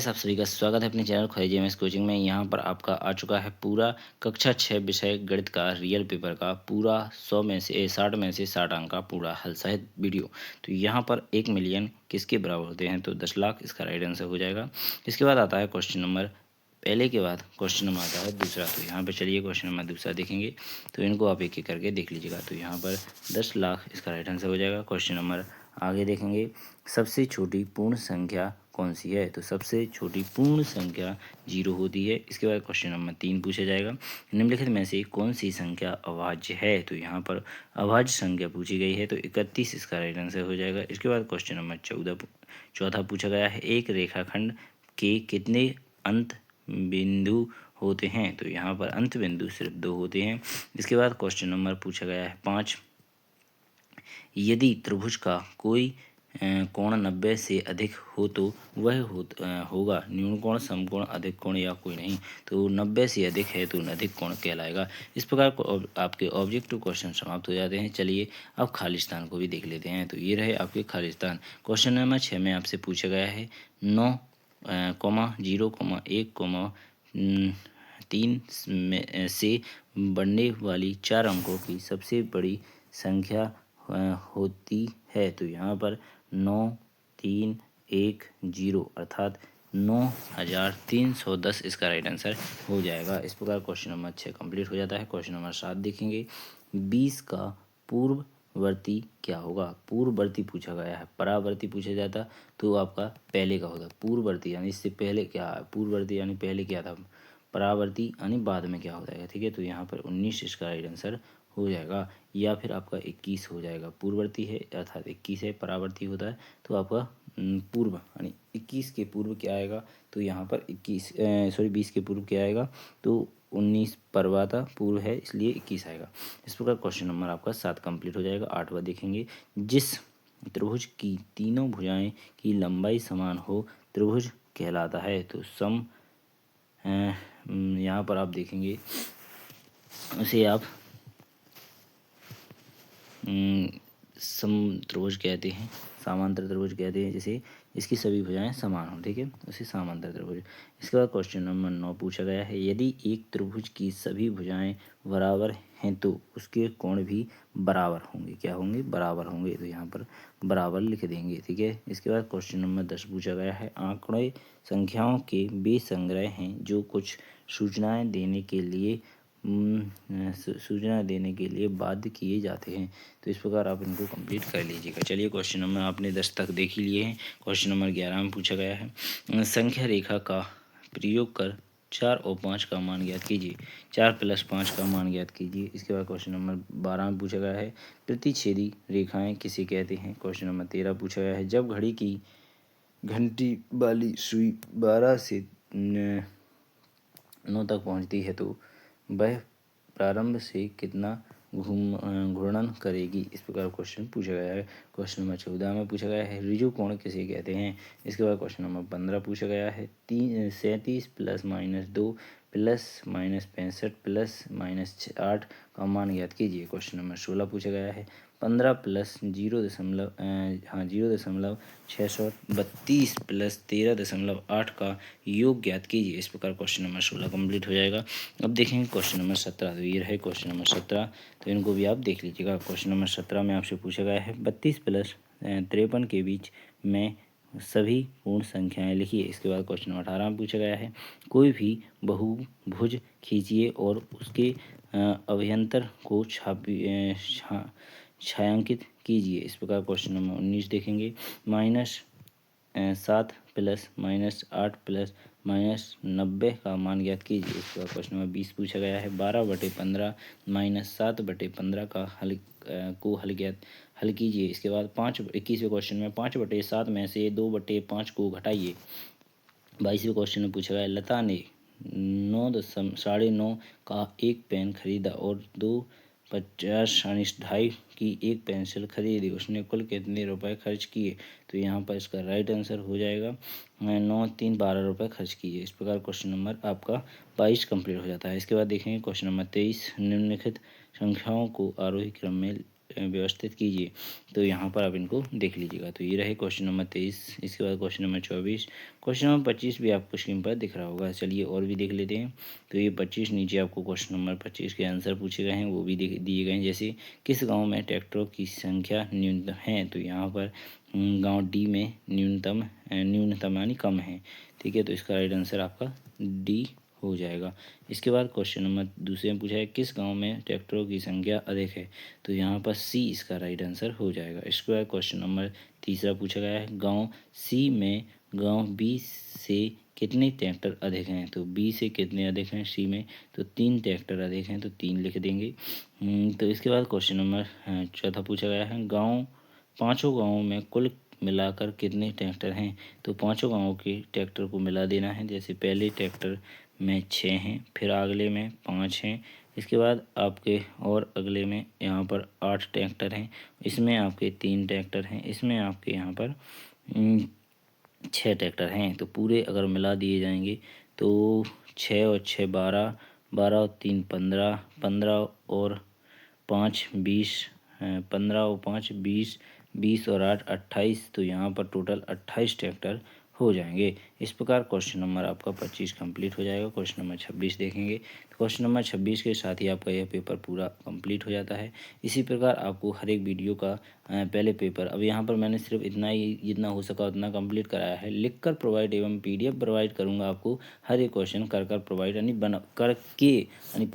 आप सभी का स्वागत है अपने चैनल ख्वाजा जेएमएस कोचिंग में। यहाँ पर आपका आ चुका है पूरा कक्षा 6 विषय गणित का रियल पेपर का पूरा 60 में से 60 अंक का पूरा हल सहित वीडियो। तो यहाँ पर 1 मिलियन किसके बराबर होते हैं, तो 10 लाख इसका राइट आंसर हो जाएगा। इसके बाद आता है क्वेश्चन नंबर पहले के बाद क्वेश्चन नंबर आता है दूसरा। तो यहाँ पर चलिए क्वेश्चन नंबर दूसरा देखेंगे, तो इनको आप एक एक करके देख लीजिएगा। तो यहाँ पर 10 लाख इसका राइट आंसर हो जाएगा। क्वेश्चन नंबर आगे देखेंगे, सबसे छोटी पूर्ण संख्या कौन सी है, तो सबसे छोटी पूर्ण संख्या 0 होती है। इसके बाद क्वेश्चन नंबर 3 पूछा जाएगा, निम्नलिखित में से कौन सी संख्या अभाज्य है, तो यहाँ पर अभाज्य संख्या पूछी गई है, तो 31 इसका राइट आंसर हो जाएगा। इसके बाद क्वेश्चन नंबर चौथा पूछा गया है, एक रेखाखंड के कितने अंत बिंदु होते हैं, तो यहाँ पर अंत बिंदु सिर्फ 2 होते हैं। इसके बाद क्वेश्चन नंबर पूछा गया है 5, यदि त्रिभुज का कोई कोण 90 से अधिक हो तो वह होगा न्यून कोण, समकोण, अधिक कोण या कोई नहीं। तो 90 से अधिक है तो अधिक कोण कहलाएगा। इस प्रकार आपके ऑब्जेक्टिव क्वेश्चन समाप्त हो जाते हैं। चलिए अब खाली स्थान को भी देख लेते हैं। तो ये रहे आपके खाली स्थान। क्वेश्चन नंबर 6 में आपसे पूछा गया है 9, 0, 1, 3 से बढ़ने वाली 4 अंकों की सबसे बड़ी संख्या होती है, तो यहाँ पर 9, 3, 1, 0 अर्थात 9310 इसका राइट आंसर हो जाएगा। इस प्रकार क्वेश्चन नंबर 6 कंप्लीट हो जाता है। क्वेश्चन नंबर 7 देखेंगे, 20 का पूर्ववर्ती क्या होगा। पूर्ववर्ती पूछा गया है, परावर्ती पूछा जाता तो आपका पहले का होता। पूर्ववर्ती यानी इससे पहले क्या है, पूर्ववर्ती यानी पहले क्या था, परावर्ती यानी बाद में क्या हो जाएगा। ठीक है, तो यहाँ पर 19 इसका राइट आंसर हो जाएगा, या फिर आपका 21 हो जाएगा। पूर्ववर्ती है अर्थात 21 है, परावर्ती होता है तो आपका पूर्व यानी 21 के पूर्व क्या आएगा, तो यहाँ पर 20 के पूर्व क्या आएगा, तो 19 परवाता पूर्व है इसलिए 21 आएगा। इस प्रकार क्वेश्चन नंबर आपका 7 कंप्लीट हो जाएगा। 8वां देखेंगे, जिस त्रिभुज की तीनों भुजाएं की लंबाई समान हो त्रिभुज कहलाता है, तो यहाँ पर आप देखेंगे उसे आप सम त्रिभुज कहते हैं, समांतर त्रिभुज कहते हैं, जैसे इसकी सभी भुजाएं समान हो। ठीक है, उसे समांतर त्रिभुज। इसके बाद क्वेश्चन नंबर 9 पूछा गया है, यदि एक त्रिभुज की सभी भुजाएं बराबर हैं तो उसके कोण भी बराबर होंगे। क्या होंगे, बराबर होंगे। तो यहाँ पर बराबर लिख देंगे। ठीक है, इसके बाद क्वेश्चन नंबर 10 पूछा गया है, आंकड़े संख्याओं के वे संग्रह हैं जो कुछ सूचनाएं देने के लिए बाध्य किए जाते हैं। तो इस प्रकार आप इनको कंप्लीट कर लीजिएगा। चलिए क्वेश्चन नंबर आपने 10 तक देख ही लिए हैं। क्वेश्चन नंबर 11 में पूछा गया है, संख्या रेखा का प्रयोग कर 4 और 5 का मान ज्ञात कीजिए। 4 + 5 का मान ज्ञात कीजिए। इसके बाद क्वेश्चन नंबर 12 में पूछा गया है, प्रतिच्छेदी रेखाएं किसे कहते हैं। क्वेश्चन नंबर 13 पूछा गया है, जब घड़ी की घंटी वाली सुई 12 से 9 तक पहुंचती है तो वह प्रारंभ से कितना घूर्णन करेगी। इस प्रकार क्वेश्चन पूछा गया है। क्वेश्चन नंबर 14 में पूछा गया है, ऋजु कोण किसे कहते हैं। इसके बाद क्वेश्चन नंबर 15 पूछा गया है, 37 ± 2 ± 65 ± 8 का मान ज्ञात कीजिए। क्वेश्चन नंबर 16 पूछा गया है, 15 + 0.632 + 13.8 का योग ज्ञात कीजिए। इस प्रकार क्वेश्चन नंबर 16 कंप्लीट हो जाएगा। अब देखेंगे क्वेश्चन नंबर 17। तो ये रहे क्वेश्चन नंबर 17, तो इनको भी आप देख लीजिएगा। क्वेश्चन नंबर 17 में आपसे पूछा गया है, 32 + 53 के बीच में सभी पूर्ण संख्याएं लिखिए। इसके बाद क्वेश्चन नंबर 18 में पूछा गया है, कोई भी बहुभुज खींचिए और उसके अभ्यंतर को छायांकित कीजिए। इस प्रकार क्वेश्चन नंबर 19 देखेंगे, -7 + -8 + -90 का मान ज्ञात कीजिए। इस प्रकार क्वेश्चन नंबर 20 पूछा गया है, 12/15 -7/15 का हल कीजिए। इसके बाद 21वें क्वेश्चन में 5/7 में से 2/5 को घटाइए। 22वें क्वेश्चन में पूछा गया, लता ने 9.5 का एक पेन खरीदा और 2.50 यानी 2.5 की एक पेंसिल खरीदी, उसने कुल कितने रुपए खर्च किए। तो यहाँ पर इसका राइट आंसर हो जाएगा 9, 3, 12 रुपये खर्च कीजिए। इस प्रकार क्वेश्चन नंबर आपका 22 कंप्लीट हो जाता है। इसके बाद देखेंगे क्वेश्चन नंबर 23, निम्नलिखित संख्याओं को आरोही क्रम में व्यवस्थित कीजिए। तो यहाँ पर आप इनको देख लीजिएगा। तो ये रहे क्वेश्चन नंबर 23। इसके बाद क्वेश्चन नंबर 24, क्वेश्चन नंबर 25 भी आपको स्क्रीन पर दिख रहा होगा। चलिए और भी देख लेते हैं। तो ये 25 नीचे आपको क्वेश्चन नंबर 25 के आंसर पूछे गए हैं, वो भी दिए गए हैं। जैसे किस गाँव में ट्रैक्टरों की संख्या न्यूनतम है, तो यहाँ पर गाँव डी में न्यूनतम यानी कम है। ठीक है, तो इसका राइट आंसर आपका डी हो जाएगा। इसके बाद क्वेश्चन नंबर दूसरे में पूछा है किस गांव में ट्रैक्टरों की संख्या अधिक है, तो यहाँ पर सी इसका राइट आंसर हो जाएगा। इसके बाद क्वेश्चन नंबर तीसरा पूछा गया है गांव सी में गांव बी से कितने ट्रैक्टर अधिक हैं, तो बी से कितने अधिक हैं सी में, तो 3 ट्रैक्टर अधिक हैं, तो 3 लिख देंगे। तो इसके बाद क्वेश्चन नंबर चौथा पूछा गया है पाँचों गाँवों में कुल मिलाकर कितने ट्रैक्टर हैं, तो पाँचों गाँवों के ट्रैक्टर को मिला देना है। जैसे पहले ट्रैक्टर में 6 हैं, फिर अगले में 5 हैं, इसके बाद आपके और अगले में यहाँ पर 8 ट्रैक्टर हैं, इसमें आपके 3 ट्रैक्टर हैं, इसमें आपके यहाँ पर 6 ट्रैक्टर हैं। तो पूरे अगर मिला दिए जाएंगे तो 6 और 6 12, 12 और 3 15, 15 और 5 20, 15 और 5 20, 20 और 8 28, तो यहाँ पर टोटल 28 ट्रैक्टर हो जाएंगे। इस प्रकार क्वेश्चन नंबर आपका 25 कंप्लीट हो जाएगा। क्वेश्चन नंबर 26 देखेंगे तो क्वेश्चन नंबर 26 के साथ ही आपका यह पेपर पूरा कंप्लीट हो जाता है। इसी प्रकार आपको हर एक वीडियो का पहले पेपर, अब यहाँ पर मैंने सिर्फ इतना ही जितना हो सका उतना कंप्लीट कराया है, लिखकर प्रोवाइड एवं PDF प्रोवाइड करूँगा आपको। हर एक क्वेश्चन कर प्रोवाइड यानी बना करके यानी